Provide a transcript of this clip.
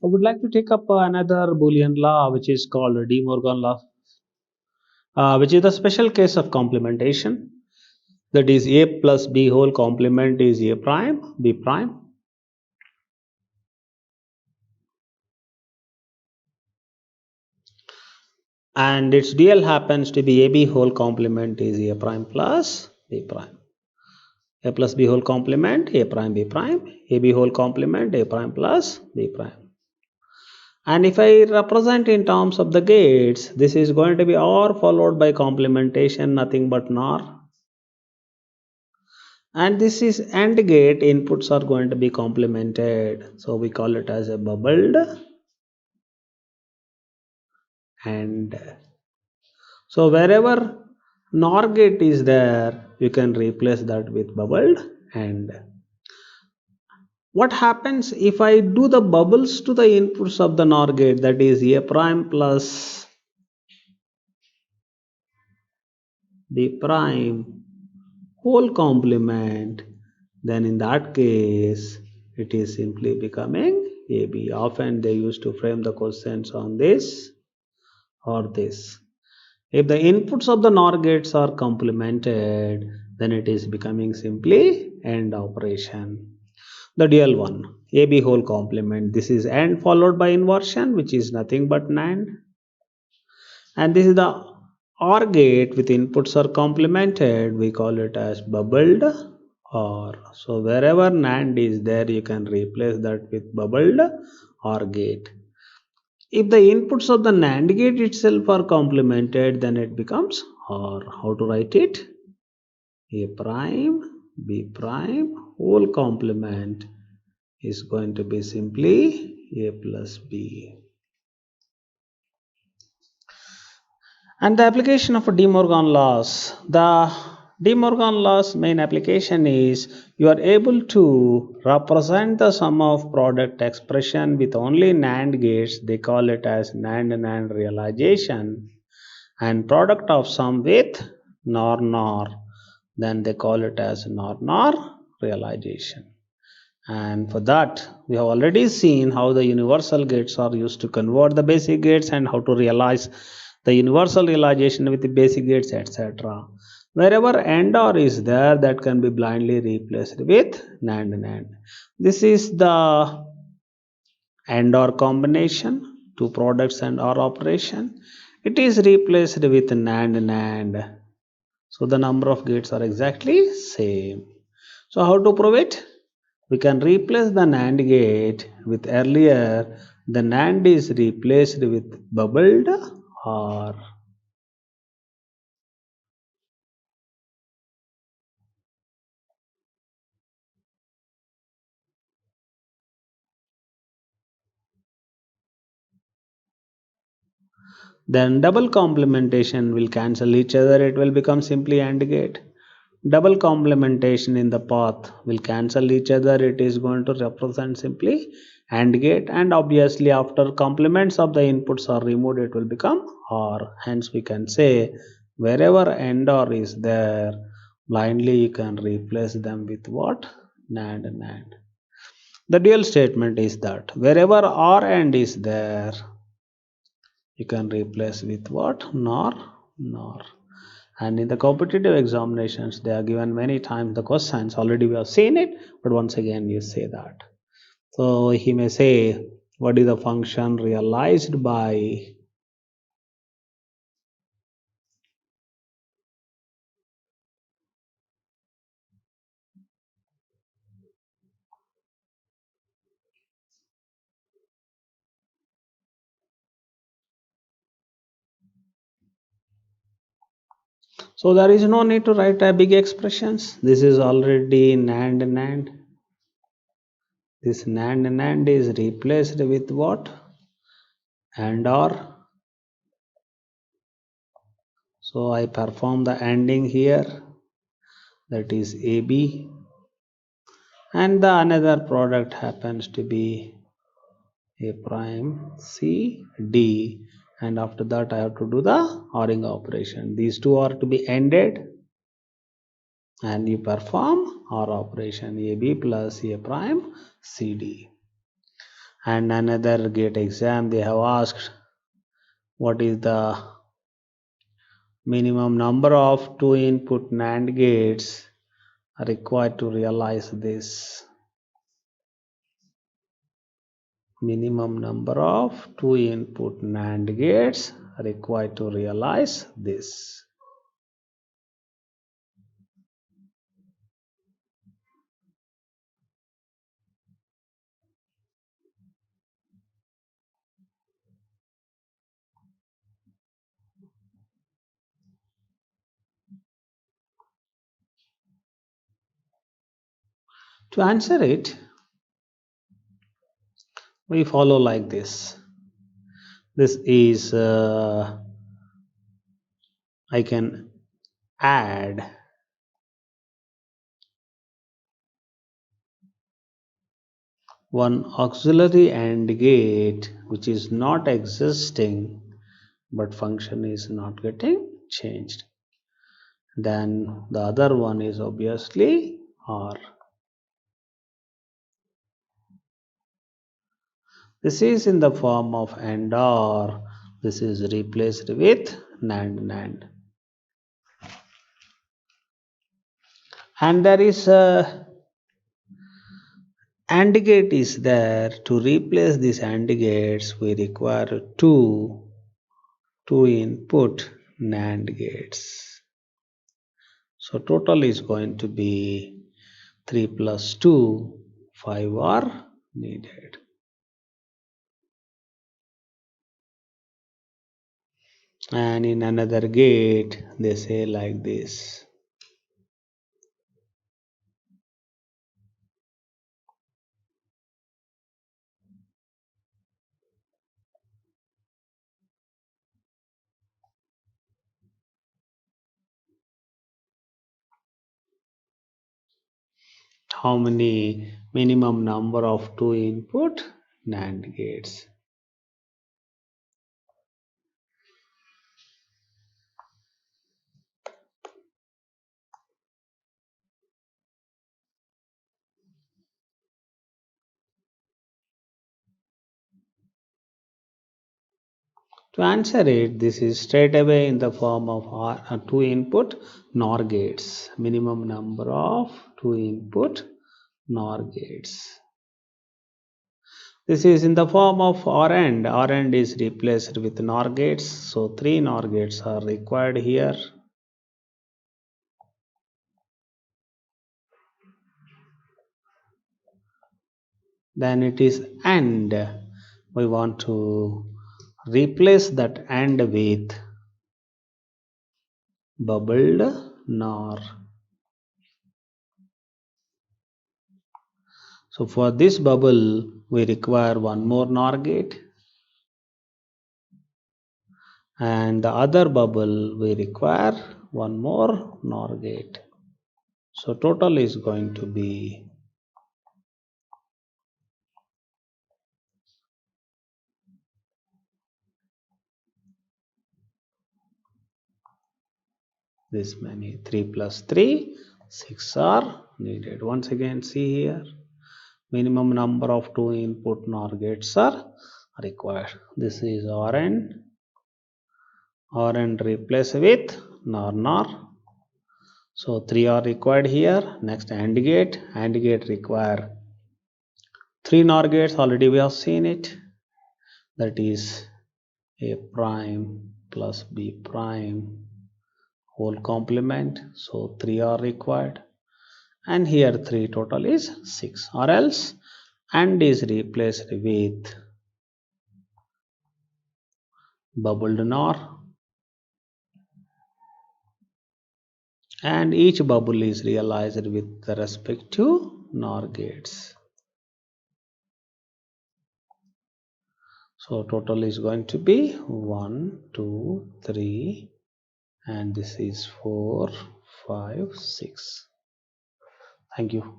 I would like to take up another Boolean law which is called De Morgan law, which is the special case of complementation. That is A plus B whole complement is A prime, B prime. And its dual happens to be AB whole complement is A prime plus B prime. A plus B whole complement A prime B prime. AB whole complement A prime plus B prime. And if I represent in terms of the gates, this is going to be OR followed by complementation, nothing but NOR. And this is AND gate, inputs are going to be complemented. So we call it as a bubbled AND. So wherever NOR gate is there, you can replace that with bubbled AND. What happens if I do the bubbles to the inputs of the NOR gate, that is A prime plus B prime whole complement, then in that case it is simply becoming AB. Often they used to frame the questions on this or this. If the inputs of the NOR gates are complemented, then it is becoming simply AND operation. The dual one, AB whole complement, this is AND followed by inversion, which is nothing but NAND. And this is the OR gate with inputs are complemented, we call it as bubbled OR. So wherever NAND is there, you can replace that with bubbled OR gate. If the inputs of the NAND gate itself are complemented, then it becomes OR. How to write it? A prime, B prime, whole complement is going to be simply A plus B. And the application of De Morgan laws. The De Morgan laws main application is you are able to represent the sum of product expression with only NAND gates. They call it as NAND realization. And product of sum with NOR. Then they call it as NOR realization. And for that, we have already seen how the universal gates are used to convert the basic gates and how to realize the universal realization with the basic gates, etc. Wherever AND OR is there, that can be blindly replaced with NAND. This is the AND OR combination, two products and OR operation. It is replaced with NAND. So the number of gates are exactly same. So how to prove it? We can replace the NAND gate with earlier the NAND is replaced with bubbled OR. Then double complementation will cancel each other, it will become simply AND gate. Double complementation in the path will cancel each other, it is going to represent simply AND gate, and obviously after complements of the inputs are removed it will become OR. Hence we can say wherever AND OR is there, blindly you can replace them with what? NAND. The dual statement is that wherever OR AND is there, you can replace with what? NOR. And in the competitive examinations, they are given many times the questions. Already we have seen it, but once again you say that. So he may say, what is the function realized by? So there is no need to write a big expressions. This is already NAND. This NAND is replaced with what? AND OR. So I perform the ANDing here, that is AB, and the another product happens to be A prime C D, and after that I have to do the ORing operation. These two are to be ended and you perform OR operation AB plus A prime CD. And another gate exam they have asked what is the minimum number of two input NAND gates required to realize this. Minimum number of two input NAND gates required to realize this. To answer it, we follow like this. This is I can add one auxiliary AND gate which is not existing but function is not getting changed. Then the other one is obviously OR. This is in the form of AND OR. This is replaced with NAND NAND. And there is a AND gate is there. To replace these AND gates, we require two input NAND gates. So total is going to be 3 plus 2, 5 are needed. And in another gate, they say like this. How many minimum number of two input NAND gates? To answer it, this is straight away in the form of two input NOR gates. Minimum number of two input NOR gates. This is in the form of OR AND. OR AND is replaced with NOR gates. So 3 NOR gates are required here. Then it is AND. We want to replace that AND with bubbled NOR. So for this bubble, we require one more NOR gate. And the other bubble, we require one more NOR gate. So total is going to be this many. 3 plus 3, 6 are needed. Once again, see here. Minimum number of two input NOR gates are required. This is OR AND. OR AND replace with NOR NOR. So 3 are required here. Next AND gate. AND gate require 3 NOR gates. Already we have seen it. That is A prime plus B prime whole complement. So 3 are required. And here 3 total is 6. Or else AND is replaced with bubbled NOR. And each bubble is realized with the respective NOR gates. So total is going to be 1, 2, 3, and this is 4, 5, 6. Thank you.